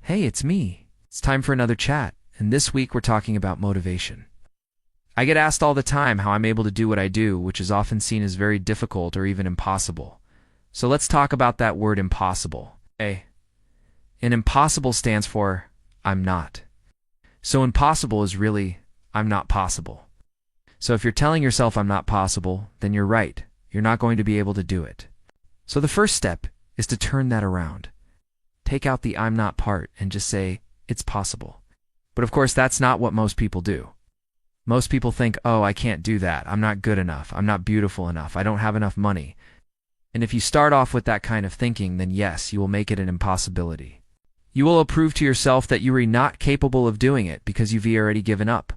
Hey, it's me. It's time for another chat, and this week we're talking about motivation. I get asked all the time how I'm able to do what I do, which is often seen as very difficult or even impossible. So let's talk about that word impossible. And impossible stands for I'm not. So impossible is really I'm not possible. So if you're telling yourself I'm not possible, then you're right. You're not going to be able to do it. So the first step is to turn that around. Take out the I'm not part and just say, it's possible. But of course, that's not what most people do. Most people think, oh, I can't do that. I'm not good enough. I'm not beautiful enough. I don't have enough money. And if you start off with that kind of thinking, then yes, you will make it an impossibility. You will prove to yourself that you are not capable of doing it because you've already given up.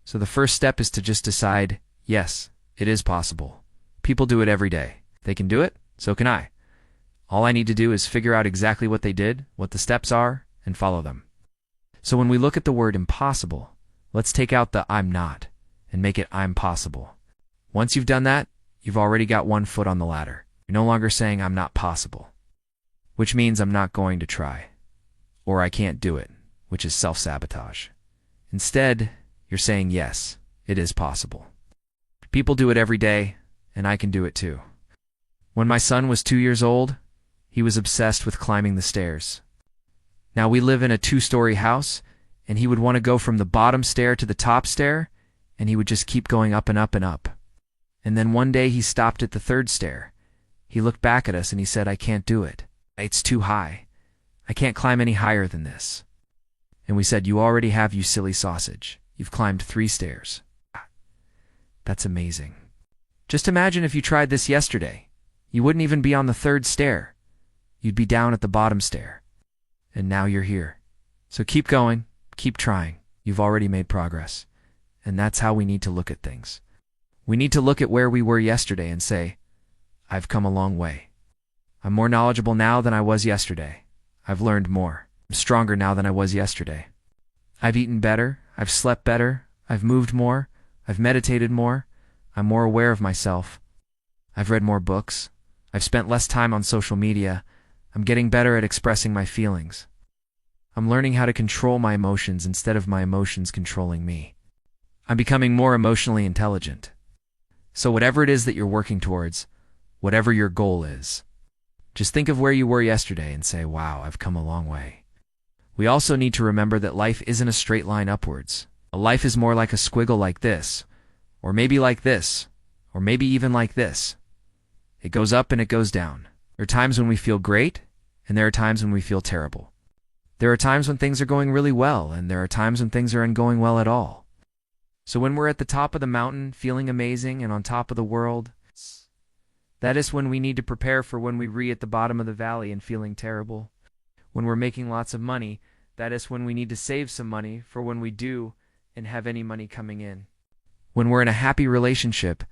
So the first step is to just decide, yes, it is possible. People do it every day. They can do it, so can I. All I need to do is figure out exactly what they did, what the steps are, and follow them. So when we look at the word impossible, let's take out the I'm not and make it I'm possible. Once you've done that, you've already got one foot on the ladder. You're no longer saying I'm not possible, which means I'm not going to try, or I can't do it, which is self-sabotage. Instead, you're saying yes, it is possible. People do it every day, and I can do it too. When my son was 2 years old, he was obsessed with climbing the stairs. Now we live in a 2-story house, and he would want to go from the bottom stair to the top stair, and he would just keep going up and up and up. And then one day he stopped at the 3rd stair. He looked back at us and he said, I can't do it. It's too high. I can't climb any higher than this. And we said, you already have, you silly sausage. You've climbed 3 stairs. That's amazing. Just imagine if you tried this yesterday. You wouldn't even be on the 3rd stair. You'd be down at the bottom stair. And now you're here. So keep going, keep trying. You've already made progress. And that's how we need to look at things. We need to look at where we were yesterday and say, I've come a long way. I'm more knowledgeable now than I was yesterday. I've learned more. I'm stronger now than I was yesterday. I've eaten better. I've slept better. I've moved more. I've meditated more. I'm more aware of myself. I've read more books. I've spent less time on social media. I'm getting better at expressing my feelings. I'm learning how to control my emotions instead of my emotions controlling me. I'm becoming more emotionally intelligent. So whatever it is that you're working towards, whatever your goal is, just think of where you were yesterday and say, wow, I've come a long way. We also need to remember that life isn't a straight line upwards. A life is more like a squiggle like this, or maybe like this, or maybe even like this. It goes up and it goes down. There are times when we feel great, and there are times when we feel terrible. There are times when things are going really well, and there are times when things aren't going well at all. So when we're at the top of the mountain, feeling amazing and on top of the world, that is when we need to prepare for when we at the bottom of the valley and feeling terrible. When we're making lots of money, that is when we need to save some money for when we do and have any money coming in. When we're in a happy relationship,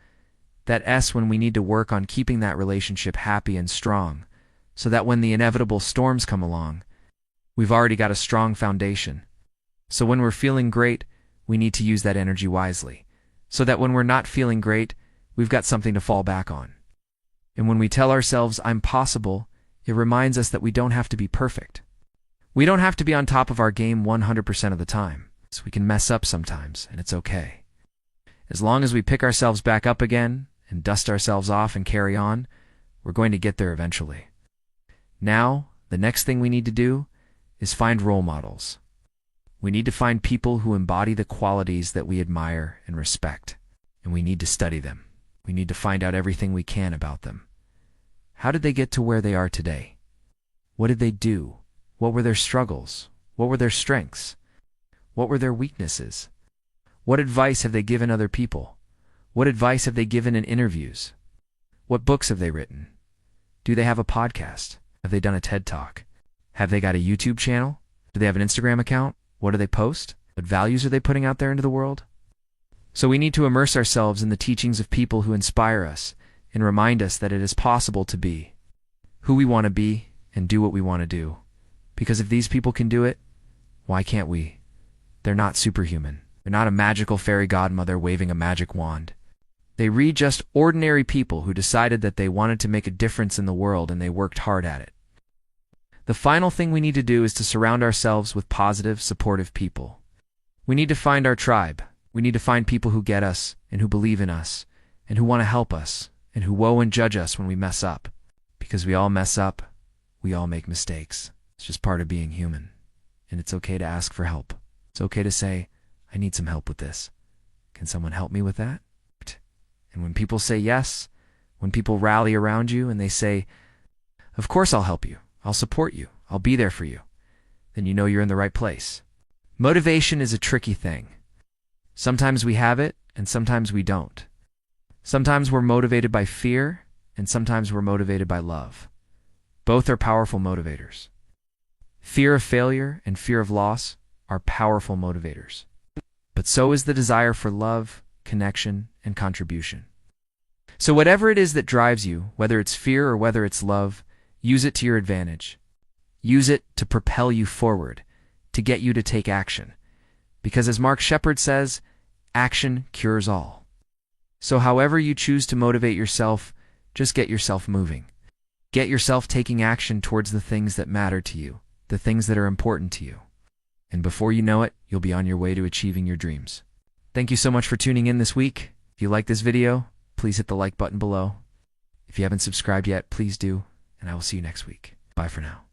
that's when we need to work on keeping that relationship happy and strong, so that when the inevitable storms come along, we've already got a strong foundation. So when we're feeling great, we need to use that energy wisely, so that when we're not feeling great, we've got something to fall back on. And when we tell ourselves, I'm possible, it reminds us that we don't have to be perfect. We don't have to be on top of our game 100% of the time. So we can mess up sometimes, and it's okay. As long as we pick ourselves back up again and dust ourselves off and carry on, we're going to get there eventually. Now, the next thing we need to do is find role models. We need to find people who embody the qualities that we admire and respect, and we need to study them. We need to find out everything we can about them. How did they get to where they are today? What did they do? What were their struggles? What were their strengths? What were their weaknesses? What advice have they given other people? What advice have they given in interviews? What books have they written? Do they have a podcast? Have they done a TED Talk? Have they got a YouTube channel? Do they have an Instagram account? What do they post? What values are they putting out there into the world? So we need to immerse ourselves in the teachings of people who inspire us and remind us that it is possible to be who we want to be and do what we want to do. Because if these people can do it, why can't we? They're not superhuman. They're not a magical fairy godmother waving a magic wand. They read just ordinary people who decided that they wanted to make a difference in the world and they worked hard at it. The final thing we need to do is to surround ourselves with positive, supportive people. We need to find our tribe. We need to find people who get us and who believe in us and who want to help us and who won't judge us when we mess up. Because we all mess up, we all make mistakes. It's just part of being human. And it's okay to ask for help. It's okay to say, I need some help with this. Can someone help me with that? And when people say yes, when people rally around you and they say, of course I'll help you, I'll support you, I'll be there for you, then you know you're in the right place. Motivation is a tricky thing. Sometimes we have it, and sometimes we don't. Sometimes we're motivated by fear, and sometimes we're motivated by love. Both are powerful motivators. Fear of failure and fear of loss are powerful motivators. But so is the desire for love, connection, and contribution. So whatever it is that drives you, whether it's fear or whether it's love, use it to your advantage. Use it to propel you forward, to get you to take action. Because as Mark Shepard says, action cures all. So however you choose to motivate yourself, just get yourself moving. Get yourself taking action towards the things that matter to you, the things that are important to you. And before you know it, you'll be on your way to achieving your dreams. Thank you so much for tuning in this week. If you like this video, please hit the like button below. If you haven't subscribed yet, please do, and I will see you next week. Bye for now.